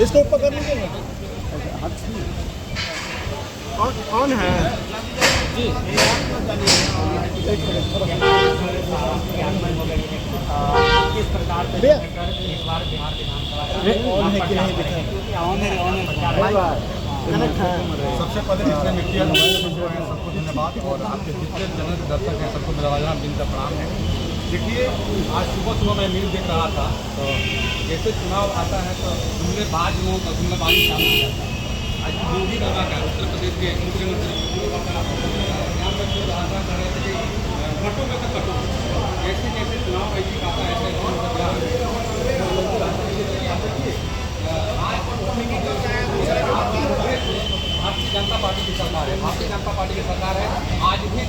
इसको पकड़ लीजिए ना। ऑन है जी। किस प्रकार से इस बार बिहार विधानसभा ऑन है कि नहीं दिखा? ऑन है सबसे पहले जितने मीडिया हैं सबको धन्यवाद और आपके जितने चैनल के दर्शक हैं सबको मेरा राजा दिन का प्रणाम है। देखिए, आज सुबह मैं न्यूज़ देख रहा था तो जैसे चुनाव आता है तो जुमलेबाज लोगों का जुमलेबाजी चालू हो जाता है। आज योगी बाबा का उत्तर प्रदेश के मुख्यमंत्री यहाँ पर जो आशा कर रहे थे कि घटों में तो कटो, जैसे जैसे चुनाव नजदीक आता है भारतीय जनता पार्टी की सरकार है। भारतीय जनता पार्टी की सरकार है। आज भी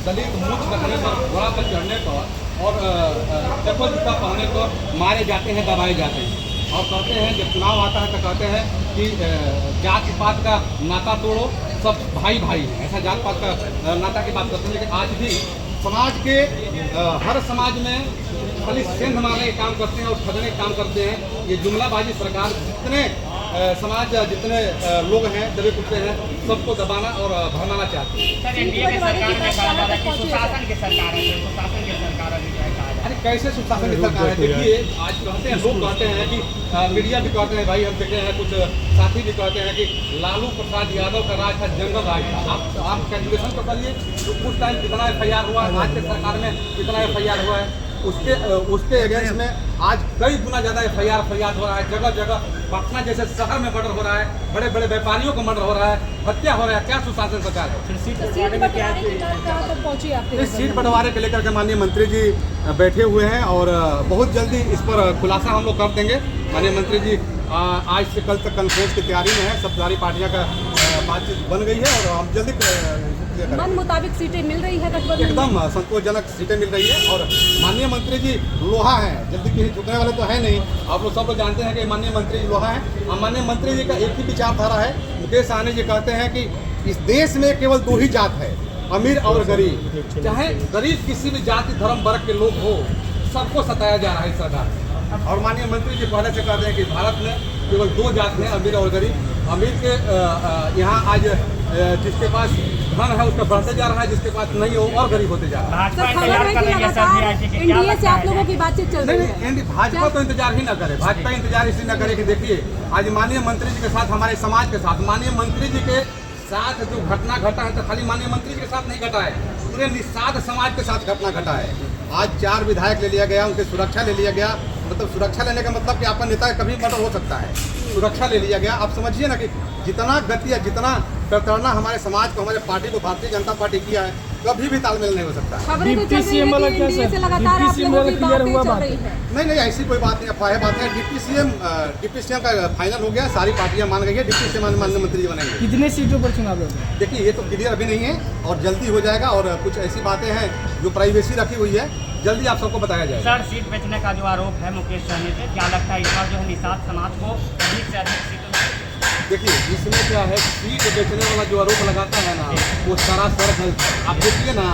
दलित मूछ रखने पर, घोड़ा पर चढ़ने पर और चप्पल जूता पहनने पर मारे जाते हैं, दबाए जाते हैं। और कहते हैं जब चुनाव आता है तो कहते हैं कि जात पात का नाता तोड़ो, सब भाई भाई हैं, ऐसा जात पात का नाता की बात करते हैं। लेकिन आज भी समाज के हर समाज में खाली सेंध मारने के काम करते हैं और ठगने के काम करते हैं। ये जुमलाबाजी सरकार जितने समाज जितने लोग हैं दबे कुत्ते हैं सबको दबाना और भरमाना चाहते हैं। सर, एनडीए की सरकार में कहा जा रहा है कि सुशासन की सरकार है, सुशासन की सरकार अभी जो है कहा जा रहा है। अरे कैसे सुशासन की सरकार है? देखिए, आज कहते हैं, लोग कहते हैं कि मीडिया भी कहते हैं, भाई हम देखे हैं, कुछ साथी भी कहते हैं कि लालू प्रसाद यादव का राज था, जंगल राज था। आप कैलकुलेशन तो करिए तो उस टाइम कितना FIR हुआ, आज के सरकार में कितना FIR हुआ है। उसके अगेंस्ट में आज कई गुना ज़्यादा FIR फरियाद हो रहा है। जगह जगह पटना जैसे शहर में मर्डर हो रहा है, बड़े बड़े व्यापारियों को मर्डर हो रहा है, हत्या हो रहा है। क्या सुशासन सरकार है? सीट बंटवारे के लेकर के माननीय मंत्री जी बैठे हुए हैं और बहुत जल्दी इस पर खुलासा हम लोग कर देंगे। माननीय मंत्री जी आज से कल तक कॉन्फ्रेंस की तैयारी में है। सब सारी पार्टियां का बातचीत बन गई है और हम जल्दी मन मुताबिक सीटें मिल रही है गठबंधन, एकदम संतोषजनक सीटें मिल रही है। और माननीय मंत्री जी लोहा हैं, जल्दी कहीं झुकने वाले तो है नहीं। आप लोग सब लोग जानते हैं कि माननीय मंत्री जी लोहा हैं। और माननीय मंत्री जी का एक ही विचारधारा है। मुकेश सहनी जी कहते हैं कि इस देश में केवल दो ही जात है, अमीर और गरीब। चाहे गरीब किसी भी जाति धर्म वर्ग के लोग हो, सबको सताया जा रहा है सरकार। और माननीय मंत्री जी पहले से कहते हैं कि भारत में केवल दो जात हैं, अमीर और गरीब। अमीर के यहाँ आज जिसके पास धन है उसका बढ़ते जा रहा है, जिसके पास नहीं हो और गरीब होते जा रहा है। एनडीए से आप लोगों की बातचीत चल रही है। भाजपा तो इंतजार ही न करे। भाजपा इंतजार इसलिए न करे कि देखिए, आज माननीय मंत्री जी के साथ, हमारे समाज के साथ, माननीय मंत्री जी के साथ जो घटना घटा है तो खाली माननीय मंत्री जी के साथ नहीं घटा है, पूरे निषाद समाज के साथ घटना घटा है। आज 4 विधायक ले लिया गया, उनकी सुरक्षा ले लिया गया। मतलब सुरक्षा लेने का मतलब कि आपका नेता कभी मर्डर हो सकता है, सुरक्षा ले लिया गया। आप समझिए ना कि जितना गति या जितना प्रताड़ना हमारे समाज को, हमारे पार्टी को, भारतीय जनता पार्टी किया है, कभी भी तालमेल नहीं हो सकता। डिप्टी सीएम वाला क्या सर? नहीं, ऐसी कोई बात नहीं, अफवाह बात है। डिप्टी सीएम का फाइनल हो गया, सारी पार्टियां मान गई है, डिप्टी सीएम माननीय मंत्री जी बनेंगे। कितने सीटों पर चुनाव होगा? देखिए, ये तो क्लियर अभी नहीं है और जल्दी हो जाएगा। और कुछ ऐसी बातें हैं जो प्राइवेसी रखी हुई है, जल्दी आप सबको बताया जाएगा। सर, सीट बेचने का जो आरोप है मुकेश सहनी पे, क्या लगता है इस बार जो है निषाद समाज को अधिक से अधिक सीटों? देखिए, इसमें क्या है, सीट बेचने वाला जो आरोप लगाता है ना, वो सरासर गलत है। आप देखिए ना,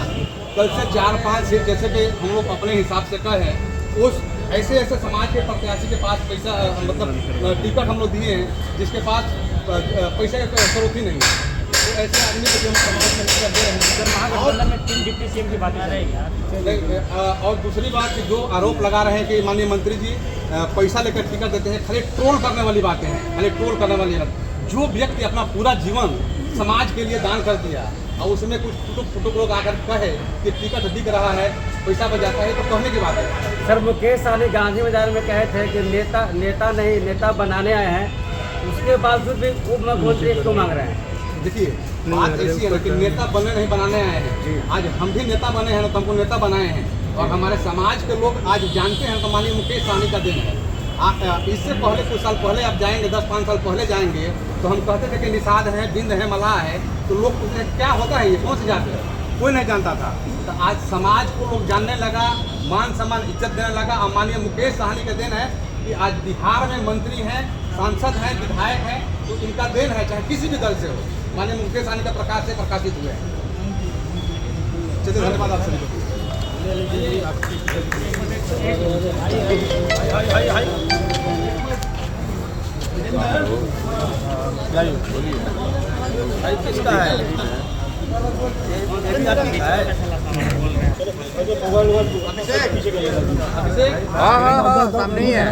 कल से 4-5 सीट जैसे कि हम लोग अपने हिसाब से कहे, उस ऐसे समाज के प्रत्याशी के पास पैसा, मतलब टिकट हम लोग दिए हैं जिसके पास पैसे का स्रोत ही नहीं है, तो ऐसे आदमी को जो हम समाज में टिकट दे रहे हैं। महागठबंधन में 3 डिप्टी सीएम की बात कर रहे हैं। और दूसरी बात कि जो आरोप लगा रहे हैं कि माननीय मंत्री जी पैसा लेकर टिकट देते हैं, खाली ट्रोल करने वाली बातें हैं, खाली ट्रोल करने वाली बात। जो व्यक्ति अपना पूरा जीवन समाज के लिए दान कर दिया और उसमें कुछ फुटुक लोग आकर कहे कि टिकट दिख रहा है, पैसा बचाता है, तो कहने की बात है। सर, मुकेश सहनी गांधी मैदान में कहे थे कि नेता नहीं, नेता बनाने आए हैं, उसके बावजूद भी उप मुख्यमंत्री क्यों मांग रहे हैं? देखिए, बात ऐसी है कि नेता बने नहीं बनाने आए हैं। आज हम भी नेता बने हैं ना, तो हमको नेता बनाए हैं। और हमारे समाज के लोग आज जानते हैं तो माननीय मुकेश सहनी का दिन है। इससे पहले कुछ साल पहले आप जाएंगे, 10-5 साल पहले जाएंगे तो हम कहते थे कि निषाद है, बिंद है, मलाह है, तो लोग पूछते क्या होता है ये, कौन से जाते हैं, कोई नहीं जानता था। तो आज समाज को लोग जानने लगा, मान सम्मान इज्जत देने लगा। और माननीय मुकेश सहनी का दिन है कि आज बिहार में मंत्री हैं, सांसद हैं, विधायक हैं, तो इनका दिन है, चाहे किसी भी दल से हो। माननीय मुकेश सहनी का प्रकाश से प्रकाशित हुए हैं। चलिए धन्यवाद आप सभी को। किसका है? हाँ सामने ही है।